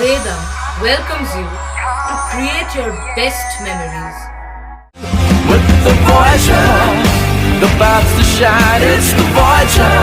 Vedam welcomes you to create your best memories. With the Voyager, the paths to shine, it's the Voyager,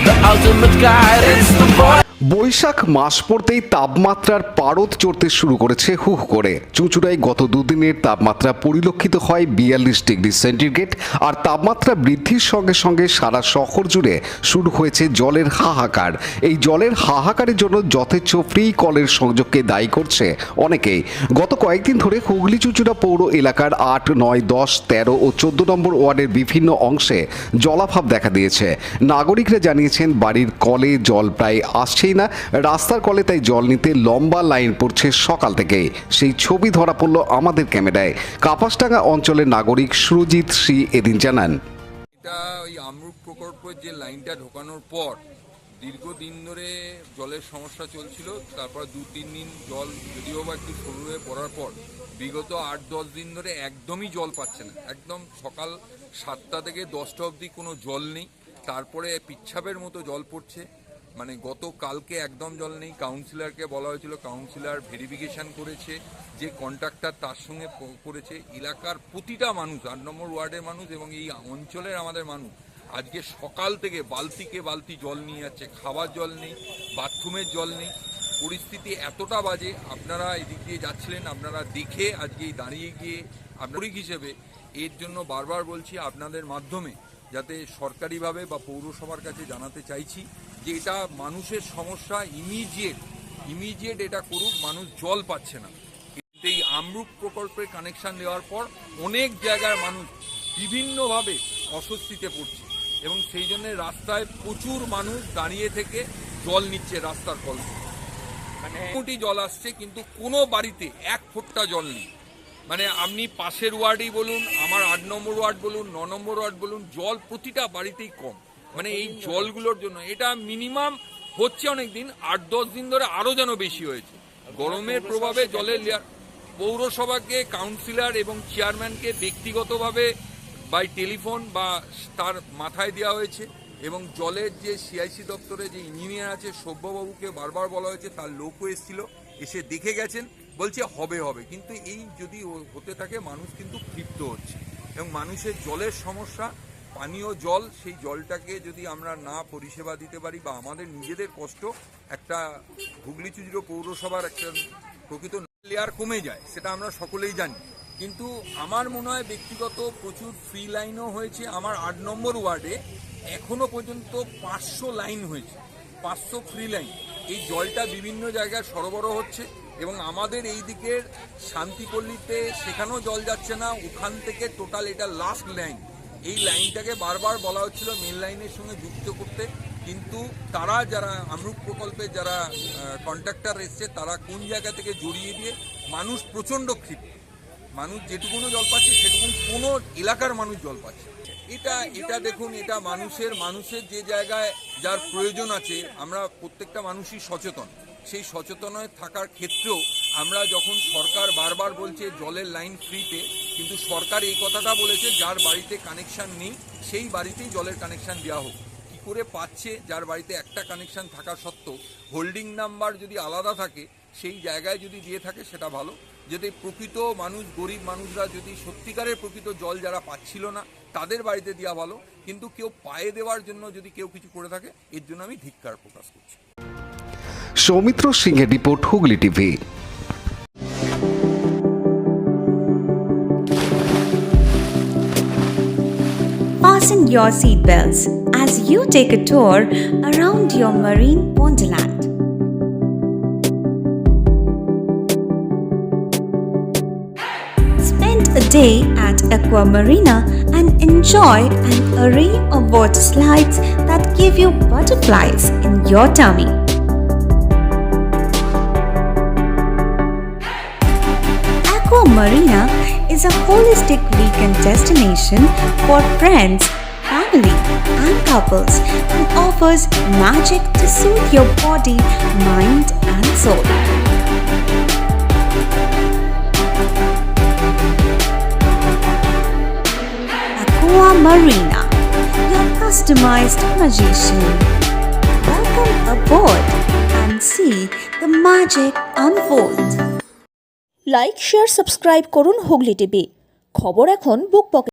the ultimate guide, it's the Voyager. Boishakh মাস পড়তেই তাপমাত্রার পারদ চড়তে শুরু করেছে হুহ করে। চুঁচুড়ায় গত দুদিনের তাপমাত্রা পরিলক্ষিত হয় 42 ডিগ্রি সেন্টিগ্রেড। আর তাপমাত্রা বৃদ্ধির সঙ্গে সঙ্গে সারা শহর জুড়ে শুরু হয়েছে জলের হাহাকার। এই জলের হাহাকারের জন্য যথেচ্ছ ফ্রি কলের সংযোগকে দায়ী করছে অনেকেই। গত কয়েকদিন ধরে হুগলি চুঁচুড়া পৌর এলাকার 8, 9, 10, 13 ও 14 নম্বর ওয়ার্ডের বিভিন্ন অংশে জলাভাব দেখা দিয়েছে। নাগরিকরা জানিয়েছেন বাড়ির কলে জল প্রায় আসছে না, রাস্তার কলে তাই জল নিতে লম্বা লাইন পড়ছে সকাল থেকেই। সেই ছবি ধরা পড়ল আমাদের ক্যামেরায়। কাপাসডাঙ্গা অঞ্চলের নাগরিক সুরজিৎ শ্রী এদিন জানান, এটা ওই আমরুপ প্রকল্পের যে লাইনটা ঢোকানোর পর দীর্ঘদিন ধরে জলের সমস্যা চলছিল। তারপর 2-3 দিন জল যদিও বা একটু সরু হয়ে পড়ার পর বিগত 8-10 দিন ধরে একদমই জল পাচ্ছে না। একদম সকাল 7টা থেকে 10টা অবধি কোনো জল নেই। তারপরে পিচ্ছাপের মতো জল পড়ছে। মানে গতকালকে একদম জল নেই। কাউন্সিলরকে বলা হয়েছিল, কাউন্সিলর ভেরিফিকেশন করেছে, যে কন্ট্রাক্টর তার সঙ্গে করেছে। এলাকার প্রতিটা মানুষ, 8 নম্বর ওয়ার্ডের মানুষ এবং এই অঞ্চলের আমাদের মানুষ আজকে সকাল থেকে বালতিকে বালতি জল নিয়ে যাচ্ছে। খাবার জল নেই, বাথরুমের জল নেই। পরিস্থিতি এতটা বাজে, আপনারা এদিক দিয়ে যাচ্ছিলেন, আপনারা দেখে আজকে দাঁড়িয়ে গিয়ে নাগরিক হিসেবে এর জন্য বারবার বলছি আপনাদের মাধ্যমে, যাতে সরকারিভাবে বা পৌরসভার কাছে জানাতে চাইছি যে এটা মানুষের সমস্যা, ইমিডিয়েট এটা করুক। মানুষ জল পাচ্ছে না। এই আমরুপ প্রকল্পের কানেকশন দেওয়ার পর অনেক জায়গার মানুষ বিভিন্নভাবে অস্বস্তিতে পড়ছে এবং সেই জন্য রাস্তায় প্রচুর মানুষ দাঁড়িয়ে থেকে জল নিচ্ছে রাস্তার কল। মানে কোটি জল আসছে কিন্তু কোনো বাড়িতে 1 ফোঁটা জল নেই। মানে আপনি পাশের ওয়ার্ডেই বলুন, আমার 8 নম্বর ওয়ার্ড বলুন, 9 নম্বর ওয়ার্ড বলুন, জল প্রতিটা বাড়িতেই কম। মানে এই জলগুলোর জন্য এটা মিনিমাম হচ্ছে অনেক দিন, 8-10 দিন ধরে আরও যেন বেশি হয়েছে। গরমের প্রভাবে জলের লেয়ার পৌরসভাকে, কাউন্সিলর এবং চেয়ারম্যানকে ব্যক্তিগতভাবে বাই টেলিফোন বা তার মাথায় দেওয়া হয়েছে এবং জলের যে সিআইসি দপ্তরে যে ইঞ্জিনিয়ার আছে সভ্যবাবুকে বারবার বলা হয়েছে, তার লোকও এসেছিল, এসে দেখে গেছেন, বলছে হবে। কিন্তু এই যদি হতে থাকে মানুষ কিন্তু ক্ষিপ্ত হচ্ছে এবং মানুষের জলের সমস্যা, পানীয় জল, সেই জলটাকে যদি আমরা না পরিষেবা দিতে পারি বা আমাদের নিজেদের কষ্ট, একটা হুগলি চুঁচুড়া পৌরসভার একটা প্রকৃত লেয়ার কমে যায়, সেটা আমরা সকলেই জানি। কিন্তু আমার মনে হয় ব্যক্তিগত প্রচুর ফ্রি লাইনও হয়েছে। আমার 8 নম্বর ওয়ার্ডে এখনো পর্যন্ত 500 লাইন হয়েছে, 500 ফ্রি লাইন। এই জলটা বিভিন্ন জায়গায় সরবরাহ হচ্ছে এবং আমাদের এই দিকের শান্তিপল্লীতে সেখানেও জল যাচ্ছে না। ওখান থেকে টোটাল এটা লাস্ট লাইন। এই লাইনটাকে বারবার বলা হচ্ছিল মেন লাইনের সঙ্গে যুক্ত করতে, কিন্তু তারা যারা আমরুপ প্রকল্পে যারা কন্ট্রাক্টর এসছে তারা কোন জায়গা থেকে জড়িয়ে দিয়ে মানুষ প্রচণ্ড ক্ষিপ্ত। মানুষ যেটুকুনো জল পাচ্ছে সেটুকুন কোনো এলাকার মানুষ জল পাচ্ছে। এটা দেখুন, এটা মানুষের যে জায়গায় যার প্রয়োজন আছে, আমরা প্রত্যেকটা মানুষই সচেতন। সেই সচেতন থাকার ক্ষেত্রেও আমরা যখন সরকার বারবার বলছে জলের লাইন ফ্রিতে, কিন্তু সরকার এই কথাটা বলেছে যার বাড়িতে কানেকশান নেই সেই বাড়িতেই জলের কানেকশান দেওয়া হোক। কী করে পাচ্ছে? যার বাড়িতে একটা কানেকশান থাকা সত্ত্বেও হোল্ডিং নাম্বার যদি আলাদা থাকে, সেই জায়গায় যদি দিয়ে থাকে সেটা ভালো। যদি প্রকৃত মানুষ, গরিব মানুষরা যদি সত্যিকারের প্রকৃত জল যারা পাচ্ছিল না তাদের বাড়িতে দেওয়া ভালো, কিন্তু কেউ পায়ে দেওয়ার জন্য যদি কেউ কিছু করে থাকে, এর জন্য আমি ধিক্কার প্রকাশ করছি। সৌমিত্র সিংহের report, Hooghly TV. Fasten your seatbelts as you take a tour around your marine wonderland. Spend a day at Aqua Marina and enjoy an array of water slides that give you butterflies in your tummy. Aqua Marina is a holistic weekend destination for friends, family, and couples and offers magic to soothe your body, mind, and soul. Aqua Marina, your customized magician. Welcome aboard and and see the magic unfold. Like share subscribe করুন Hooghly TV. খবর এখন বুক পকেটে।